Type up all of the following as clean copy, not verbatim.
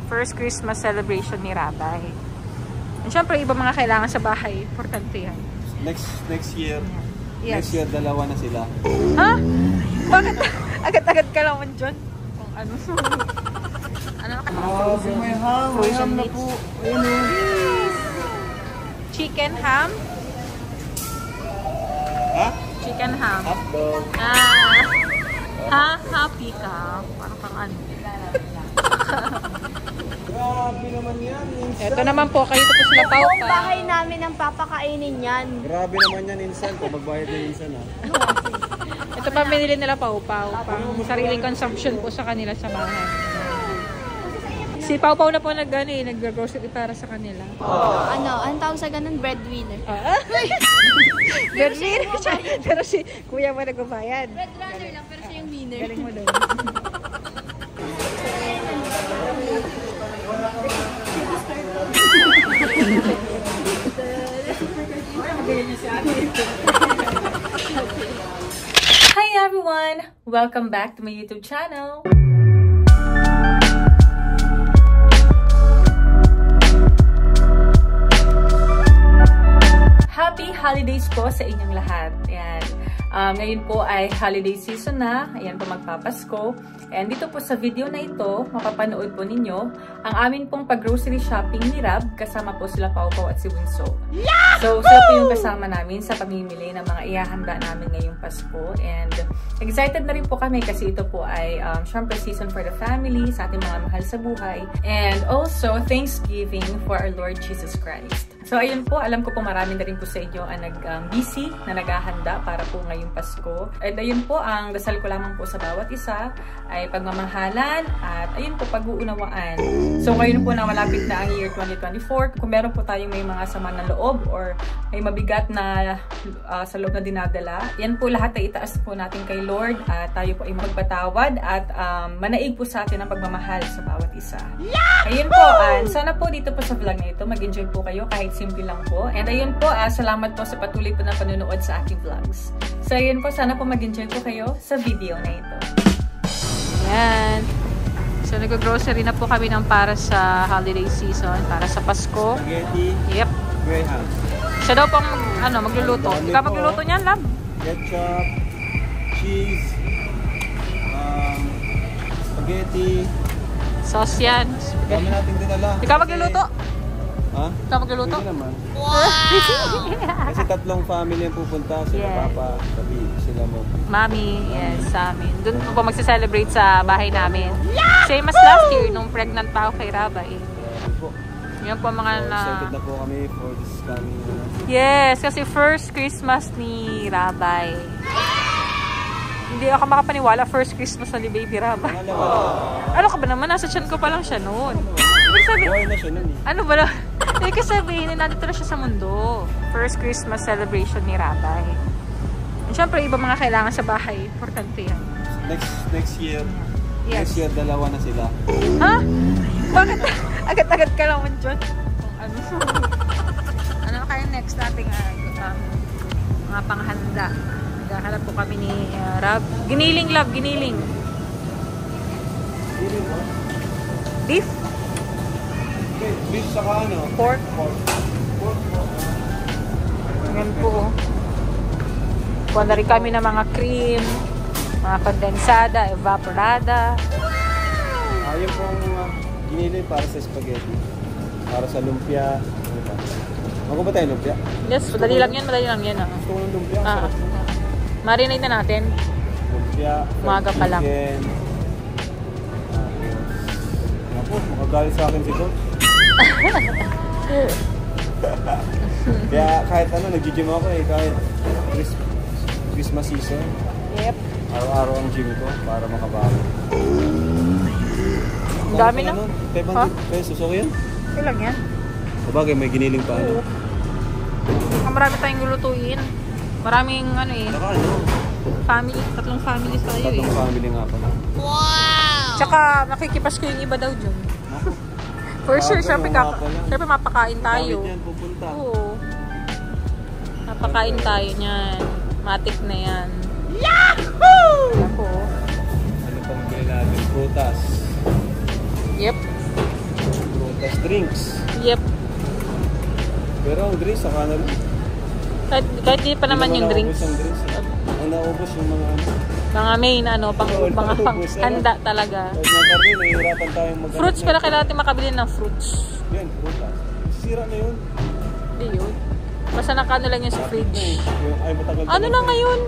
First Christmas celebration ni Rabay. And syempre, iba mga kailangan sa bahay. Importante yan. Next year. Yes. Next year, dalawa na sila. Ha? Bakit? Agad-agad ka naman dyan? Kung ano. Ano ka? May ham. May ham na po. Ayun. Chicken ham? Ha? Chicken ham. Hotdog. Happy ka. Parang kang ano. Grabe naman yan. Ito naman po, kayo po sila Pau Buong bahay namin ang papakainin yan. Grabe naman yan, insan. Kung magbayad na insan, ha? Ito pa binili nila Pau. Pang sariling consumption po sa kanila sa bahay. Si Pau na po nag-grocery para sa kanila. Anong tawag sa ganun? Breadwinner. Breadwinner siya. Pero si kuya mo nagbabayad. Breadrunner lang, pero siya yung winner. Galing mo doon. Hi everyone! Welcome back to my YouTube channel. Happy holidays po sa inyong lahat. Ayan. Ngayon po ay holiday season na. Ayan po, magpapasko. And dito po sa video na ito, mapapanood po ninyo ang amin pong pag-grocery shopping ni Rab. Kasama po sila Pau at si Winso. So, sila po yung kasama namin sa pamimili ng mga ihahanda namin ngayong Pasko. And excited na rin po kami kasi ito po ay syempre season for the family, sa ating mga mahal sa buhay. And also, Thanksgiving for our Lord Jesus Christ. So, ayun po, alam ko po marami na rin po sa inyo ang busy na naghahanda para po ngayong Pasko. And ayun po, ang dasal ko lamang po sa bawat isa ay pagmamahalan at ayun po, pag-uunawaan. So, ngayon po na malapit na ang year 2024, kung meron po tayong may mga sama ng loob or may mabigat na sa loob na dinadala, yan po lahat ay itaas po natin kay Lord at tayo po ay magpatawad at manaig po sa atin ang pagmamahal sa bawat isa. Ayun po, sana po dito po sa vlog na ito, mag-enjoy po kayo kahit simple lang po. And ayun po, salamat po sa patuloy po na panunood sa aking vlogs. So ayun po, sana po mag-enjoy po kayo sa video na ito. Ayan. So nag-grocery na po kami ng para sa holiday season, para sa Pasko. Spaghetti. Yep. Graham. Siya daw pong magluluto. Ikaw magluluto niyan, Lab? Ketchup. Cheese. Spaghetti. Sauce yan. Dami natin dinala. Ikaw magluluto? Ha? Ikaw magluluto? Pwede naman. Wow! Kasi tatlong family ang pupunta. Sila Papa, sabi sila mo. Mami, yes, sa amin. Doon po magse-celebrate sa bahay namin. Same as last year, nung pregnant pa ako kay Rabay. Yan po mga na... Excited na po kami for this coming... Yes, kasi first Christmas ni Rabay. Hindi ako makapaniwala, first Christmas na ni Baby Rabay. Ano ka ba naman? Nasa tiyan ko pa lang siya noon. Buhay na siya nun eh. Ano ba na? Hindi sabihin, nandito na siya sa mundo. First Christmas celebration ni Rabay. And syempre, iba mga kailangan sa bahay. Importante yan. Next year. Yes. Next year, dalawa na sila. Ha? Bakit? Agad-agad ka naman dyan? Kung ano. Ano kaya next nating mga panghanda? Naghahanap po kami ni Rab. Giniling, Love. Giniling. Beef? Beef saka ano? Pork? Ngayon po. Kuha na rin kami ng mga cream, mga kondensada, evaporada. Yung pong ginili para sa spaghetti. Para sa lumpia. Ako ba tayo lumpia? Yes, madali lang yan. Gusto ko ng lumpia. Marinate na natin. Lumpia. Umaga pa lang. Ako, makagalit sa akin si Coach. Kaya kahit ano, nag-gym ako eh. Kahit Christmas season. Yep. Araw-araw ang gym ko para makabago. Ang dami na. 500 pesos. Okay yan? Okay lang yan. Sabagay, may giniling pa ano. Marami tayong lulutuin. Maraming ano eh. Saka ano? Tatlong families tayo eh. Tatlong family nga pala. Wow! Tsaka nakikipas ko yung iba daw dyan. For sure, syempre mapakain tayo. Yan, pupunta. Oo. Mapakain tayo niyan. Matik na yan. Yahoo! Ako. Ano pang bilhin natin? Prutas. Yep. Tapos drinks. Yep. Pero ang drinks, saka na lang. Kahit di pa naman yung drinks. Ang drinks. Ang naubos yung mga ano. Mga main, ano, pang handa talaga. Kahit ng karne, nahihirapan tayong maghanap. Fruits pala kailangan natin makabili ng fruits. Yan, frutas. Sira na yun. Hindi yun. Basta nakano lang yun sa fridge. Ay, matagal. Ano na ngayon?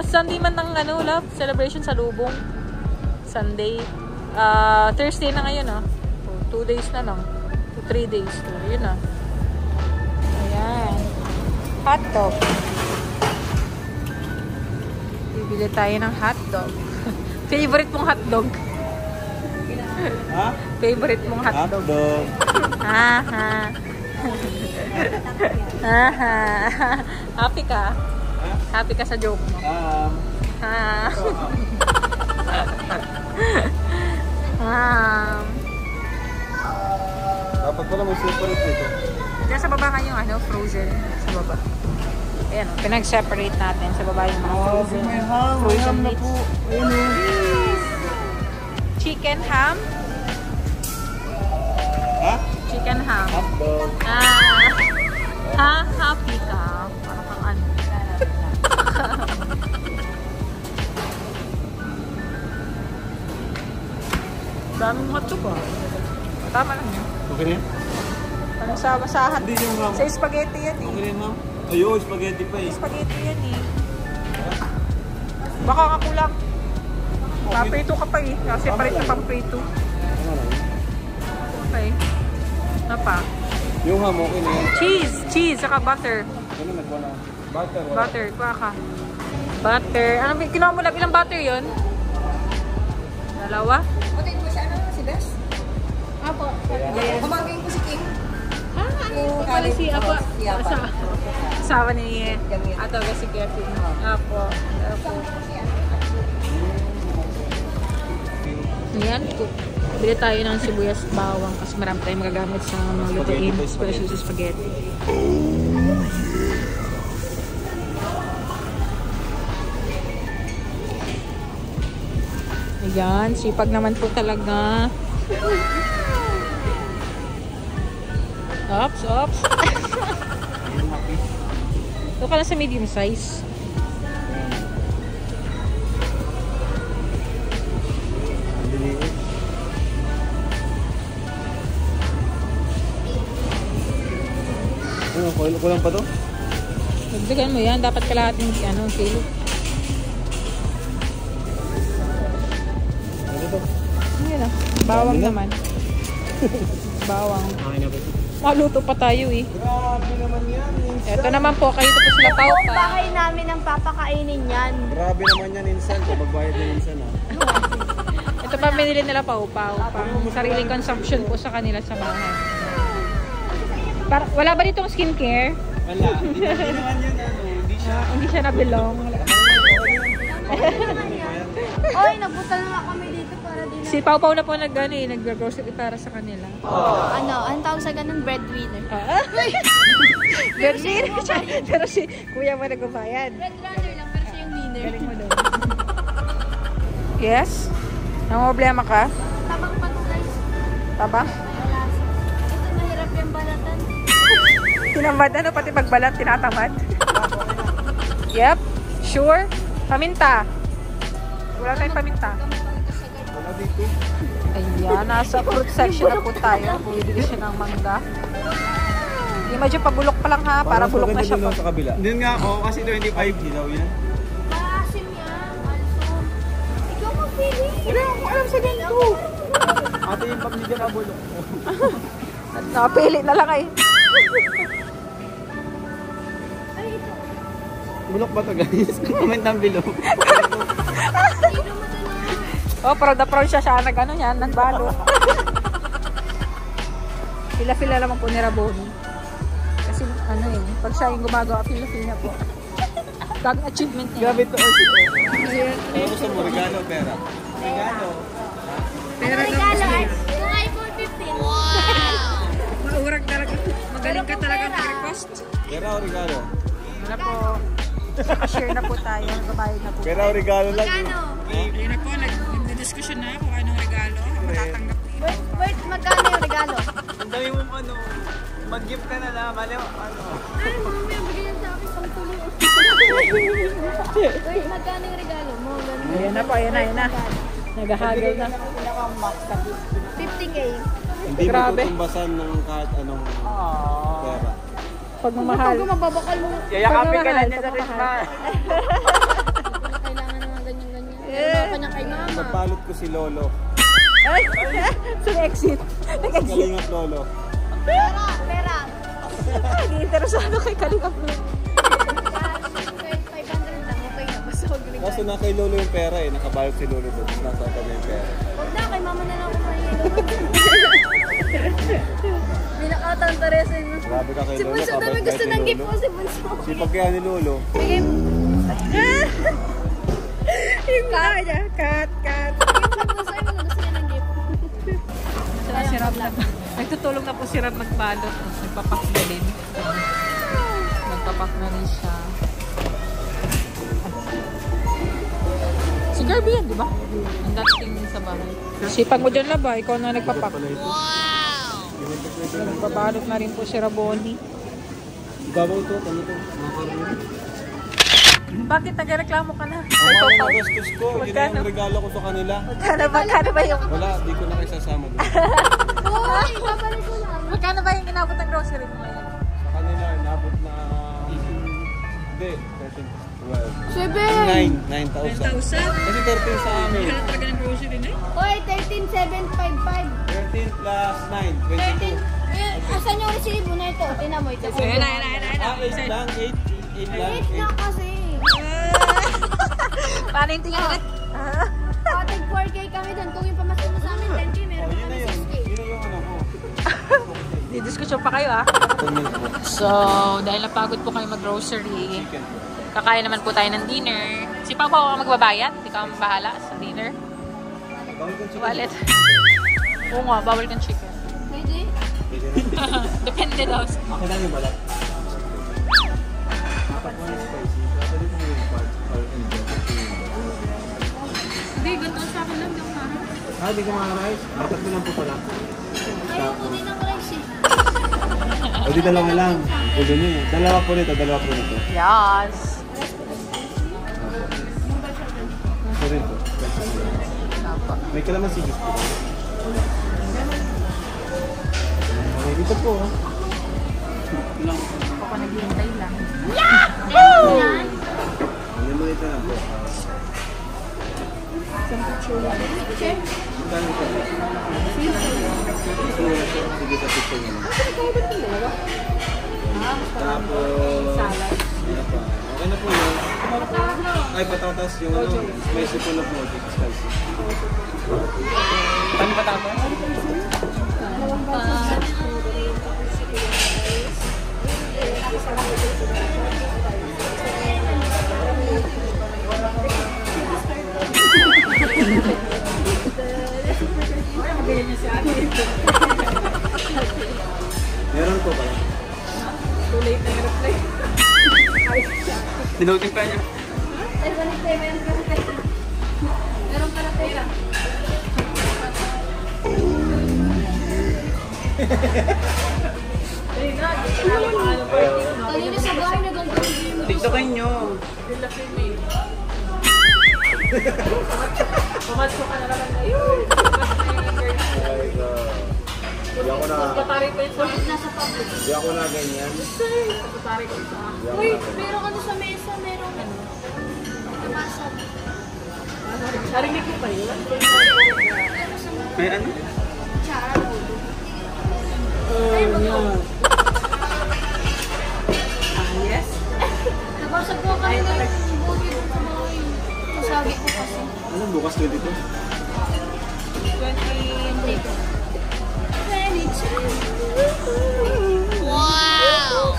Sunday man ng ano, love? Celebration sa Lubong. Sunday. Thursday na ngayon, 2 days na lang. 3 days. So, yun na. Ayan. Hotdog. Bibili tayo ng hotdog. Favorite mong hotdog? Ha? Favorite mong hotdog? Hotdog. Haha. Haha. Happy ka? Happy ka sa joke mo? Ha. Dapat pala may separate nito. Diyan sa baba kayong ano, frozen. Sa baba. Ayan, pinag-separate natin sa baba yung mga frozen. Frozen meats. Chicken ham? Ha? Chicken ham. Hotdog. Happy ka. Parang kang ano. Daming hotdog ah. Tama lang yun. Okay na yan? Ano sa Hindi yung ma'am. Sa spaghetti yan eh. Okay na yan, ma'am? Ayun, spaghetti pa eh. Spaghetti yan eh. Baka kakulang. Paprito ka pa eh. Kasi parit na pang-prito. Tama lang. Okay. Ano pa? Yung ham, okay na yan. Cheese, saka butter. Ano nagwa na? Butter. Wala. Butter, kuha ka. Butter. Ano, kinuha mo lang ilang butter yon? 2? Patayin mo siya, ano si Bes? Apo. Yes. Kumagin ko si Kim. Ano pala si Apo? Asawa ni Ato si Kevin. Apo. Yan. Bili tayo ng sibuyas bawang kasi marami tayong magagamit sa mga lutuin. Especially sa spaghetti. Ayan. Sipag naman po talaga. Ops. Ito ka lang sa medium size. Ano, kulang pa to? Dagdagan mo yan. Dapat kalahating kilo. Ano to? Ayan na. Bawang naman. Bawang. Okay na ba ito? Maluto pa tayo eh. Grabe naman yan. Ito naman po. Kayo tapos sila Buong paupa. bahay namin ang papakainin yan. Grabe naman yan, insan. Kung magbayad na insan, ha? Ito pa binili nila paupa. Pang sariling consumption po sa kanila sa bahay. Wala ba ditong skincare? Wala. Hindi naman yun, ano. Hindi siya na-belong. Oy, nagpunta na nga kami dito para din. Si Pau na po nag-grocery para sa kanila. Anong tawag sa ganun? Breadwinner. Breadwinner siya. Pero si kuya mo nagbabayad. Breadrunner lang, pero siya yung winner. Galing mo daw. Yes? Namumblema ka? Tabang pag-slice. Tabang? Wala. Ito, mahirap yung balatan. Tinamad ano, pati pagbalat, tinatamad. Yep. Sure? Paminta. Wala tayong paminta. Wala dito. Ayan, nasa fruit section na po tayo. Bumibili siya ng mangga. Yung medyo pabulok pa lang ha, para bulok na siya. Sa kabila. Hindi nga ako, kasi 25 kilo yan. Maasim yan. Also, ikaw magpili. Wala akong alam sa ganito. Ate yung pamilya na bulok. Nakapili na lang eh. Ay, ito. Bulok ba ito, guys? Comment down below. Sino mo ito na? Oh, proud na proud siya nag-ano yan, nagbalo. Pila-pila naman po ni Raboni. Kasi ano eh, pag siya yung gumagawa, pila-pila po. Gagawin achievement niya. Grabe ito, ano gusto mo? Regalo, pera? Regalo. Pera daw Regalo, kasi. yung iPhone 15. Wow! Maurag talaga. Magaling ka talaga mag-request. Pera o regalo? Wala po. Naka-share na po tayo. Nagbabayad na po. Pera o regalo lang. Magkano? Yun na po, nag-discussion na kung anong regalo. Matatanggap niyo. Wait, magkano yung regalo? Dami mo pa no. Mag-gift ka na lang. Ano? Ay, mamaya bigyan sa akin pang tuloy. Wait, magkano yung regalo mo? Ganun. Ayan na po, ayan na. Naghahagal na. 50K. Hindi mo Grabe. tutumbasan ng kahit anong pera. Pagmamahal. Pag mababakal mo. Yayakapin ka na niya sa Hindi Christmas. ko na kailangan ng mga ganyan-ganyan. Kailangan pa niya kay mama. Magpalot ko si Lolo. Ay! Sa exit. Kalingap Lolo. Pera. Nag-interesado kay Kalingap mo. Kahit 500 lang, okay na. Basta huwag regalo. Kaso na kay Lolo yung pera eh. Nakabalot si Lolo doon. Nasa kanya yung pera. Huwag na, kay mama na lang ako mahilo. Hindi nakatanta rin sa inyo. Grabe ka kay Si Lolo. Bunso daw may kabait gusto kay ng Lolo. gift mo si Bunso. Sipag kaya ni Lolo. Bigay mo. Yung kaya. Cut. Pag Bunso ay mga gusto niya ng gift. Si Rob na. Nagtutulong na po si Rob magbalot. Nagpapak na din. Nagpapak na rin siya. Si Kirby yan, di ba? Ang dating sa bahay. Sipag mo dyan laba, ikaw na nagpapak. Nagpabalot na rin po si Raboni. Babaw to. Ano to? Makaroni. Bakit nagreklamo ka na? Ang mga nagastos ko. Yun na Magkano? yung regalo ko sa kanila. Magkano ba yung... Wala, di ko na kayo sasama doon. Uy, babalik ko lang. Magkano ba yung inabot ng grocery mo ngayon? Sa kanila, inabot na... Hindi, 13, 12. 7. 9,000. Kasi 13 sa amin. Talaga ng grocery na eh. Uy, 13,755. 13 plus 9, 13. 22. Asan yung resibo na ito? Tingnan mo ito. Ayan na. 8 lang, 8 lang. 8 na kasi. Paano yung tingin ulit? Ating 4K kami doon. Kung yung pamasin mo sa amin, 10K, meron Yun kami na yun. 6K. Yun na yung ano ko. Didiskusyon pa kayo ah. So, dahil napagod po kayo mag-grocery, Chicken. kakain naman po tayo ng dinner. Si Papa ako magbabayad. Ikaw ang bahala sa dinner. Bawal kong chicken. Wallet. Oo nga, bawal kang chicken. Pwede? Pwede na. Depende daw. Ako lang yung balat. Apat mo yung spicy. Pwede ko yung part. Hindi, ganito sa akin lang yung harap. Ah, di ko mga-rice. Apat mo lang po pala. Ayoko din ng rice eh. O di dalawa lang. Pwede nyo eh. Dalawa po nito. Yes. Ito rin po. May kalamansi gusto ko. Okay, dito po. Ako naghihintay lang. Yan. Ano mo ito lang po? Picture. Magkano ito? Sige sa picture nyo lang. Tapos... Ano pa? Okay na po yun. Ay, patatas yung ano. Spicy po na po. Spicy. Ano patatas? Meron po ba? Too late na yung reply. Dinoting pa niya. Ay, balik tayo. Meron ka na tayo. Meron ka na tayo. Kanina sa bahay nagagawin mo. TikTokin nyo. Pumasok ka na naman ngayon. Hindi ako na... Patari ko yung Bakit nasa public? Hindi ako na ganyan. patari ko sa Uy, meron ano sa mesa, meron kamasap. Narinig ko pa yun. May ano? Char. Oh, yeah. Yes? Nabasag ko kanina yung bugid ko sa mga yun. Masabi ko kasi. Ano bukas 22? 20. Wow!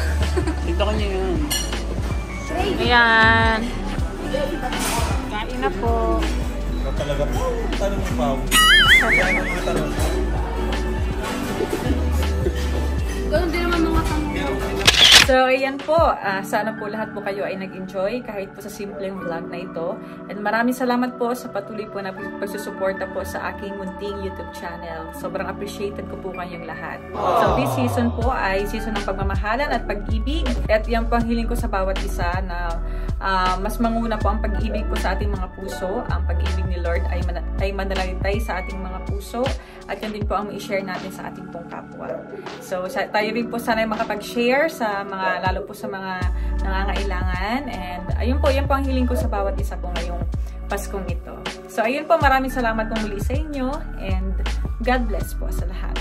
TikTokin nyo yun. Ayan. Kain na po. Ikaw talaga po. Tanong mo pa. Yan ang mga tanong. Ganun din naman mga tanong. Pero So, ayan po. Sana po lahat po kayo ay nag-enjoy kahit po sa simpleng vlog na ito. And maraming salamat po sa patuloy po na pagsusuporta po sa aking munting YouTube channel. Sobrang appreciated ko po kayong lahat. So, this season po ay season ng pagmamahalan at pag-ibig. At yan po ang hiling ko sa bawat isa na mas manguna po ang pag-ibig po sa ating mga puso. Ang pag-ibig ni Lord ay manalangitay sa ating mga puso. At yan din po ang i-share natin sa ating pong kapwa. So, tayo rin po sana ay makapag-share sa mga, lalo po sa mga nangangailangan. And ayun po, yan po ang hiling ko sa bawat isa po ngayong Paskong ito. So, ayun po, maraming salamat po muli sa inyo. And God bless po sa lahat.